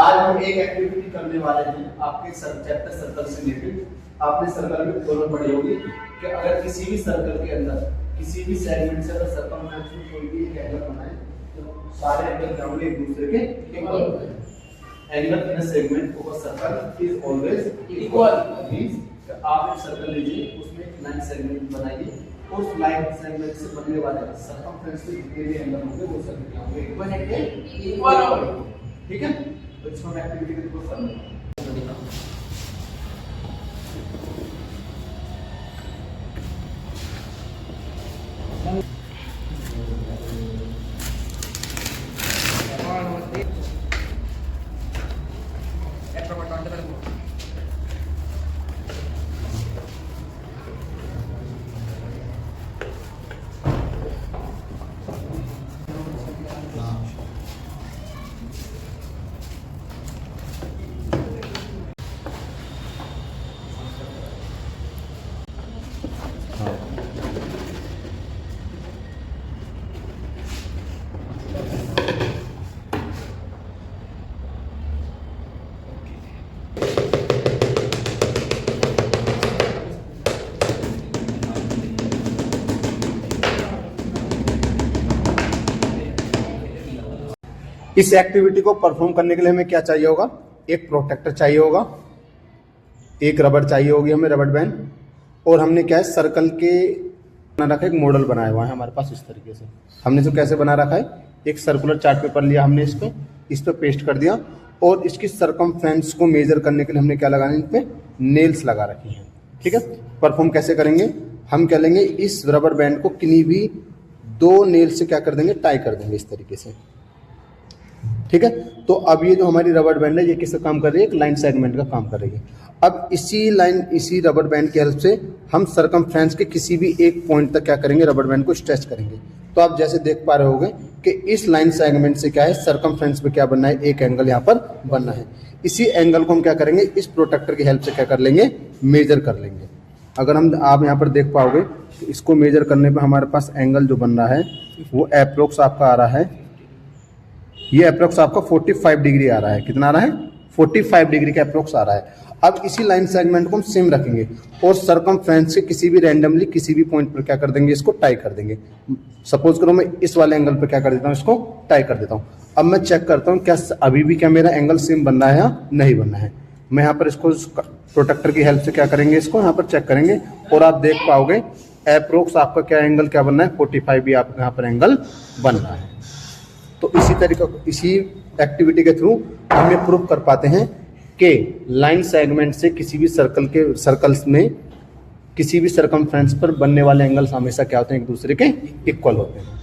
आज हम एक एक्टिविटी करने वाले हैं आपके चैप्टर सर्कल से रिलेटेड। आपने सर्कल में दोनों पढ़ी होगी कि अगर किसी भी सर्कल के अंदर किसी भी सेगमेंट से अगर सर्कमफ्रेंस में कोई भी एक एंगल बनाए तो सारे एंगल क्या होंगे, एक दूसरे के इक्वल होंगे। Angle in a segment over circle is always equal. Means आप एक सर्कल लीजिए, उसमें एक लाइन सेगमेंट बनाइए, उस लाइन सेगमेंट से बनने वाले सर्कमफ्रेंस में जितने भी एंगल होंगे वो सभी क्या होंगे, इक्वल होंगे। ठीक है, तो इसको हम एक्टिविटी के थ्रू करेंगे। इस एक्टिविटी को परफॉर्म करने के लिए हमें क्या चाहिए होगा, एक प्रोटेक्टर चाहिए होगा, एक रबड़ चाहिए होगी हमें, रबड़ बैंड, और हमने क्या है सर्कल के बना रखा है, एक मॉडल बनाया हुआ है हमारे पास इस तरीके से। हमने जो कैसे बना रखा है, एक सर्कुलर चार्ट पेपर लिया हमने, इस पे पेस्ट कर दिया, और इसकी सरकमफ्रेंस को मेजर करने के लिए हमने क्या लगाना है, इन पे नेल्स लगा रखी हैं। ठीक है, परफॉर्म कैसे करेंगे, हम क्या लेंगे, इस रबड़ बैंड को किन्हीं भी दो नेल से क्या कर देंगे, टाई कर देंगे इस तरीके से। ठीक है, तो अब ये जो हमारी रबड़ बैंड है ये किसका काम कर रही है, एक लाइन सेगमेंट का काम कर रही है। अब इसी रबड़ बैंड की हेल्प से हम सरकमफ्रेंस के किसी भी एक पॉइंट तक क्या करेंगे, रबड़ बैंड को स्ट्रेच करेंगे। तो आप जैसे देख पा रहे होंगे कि इस लाइन सेगमेंट से क्या है, सरकमफ्रेंस पे क्या बनना है, एक एंगल यहाँ पर बनना है। इसी एंगल को हम क्या करेंगे, इस प्रोटेक्टर की हेल्प से क्या कर लेंगे, मेजर कर लेंगे। अगर आप यहाँ पर देख पाओगे तो इसको मेजर करने पर हमारे पास एंगल जो बन रहा है वो अप्रोक्स आपका आ रहा है, ये अप्रोक्स आपका 45 डिग्री आ रहा है। कितना आ रहा है, 45 डिग्री का अप्रोक्स आ रहा है। अब इसी लाइन सेगमेंट को हम सेम रखेंगे और सरकमफ्रेंस से किसी भी रैंडमली किसी भी पॉइंट पर क्या कर देंगे, इसको टाई कर देंगे। सपोज करो मैं इस वाले एंगल पर क्या कर देता हूँ, इसको टाई कर देता हूँ। अब मैं चेक करता हूँ क्या अभी भी क्या मेरा एंगल सेम बनना है या नहीं बनना है। मैं यहाँ पर इसको प्रोटेक्टर की हेल्प से क्या करेंगे, इसको यहाँ पर चेक करेंगे और आप देख पाओगे अप्रोक्स आपका क्या एंगल क्या बनना है, 45 भी आपका यहाँ पर एंगल बन रहा है। तो इसी एक्टिविटी के थ्रू हम ये प्रूव कर पाते हैं कि लाइन सेगमेंट से किसी भी सर्कल्स में किसी भी सरकमफ्रेंस पर बनने वाले एंगल्स हमेशा क्या होते हैं, एक दूसरे के इक्वल होते हैं।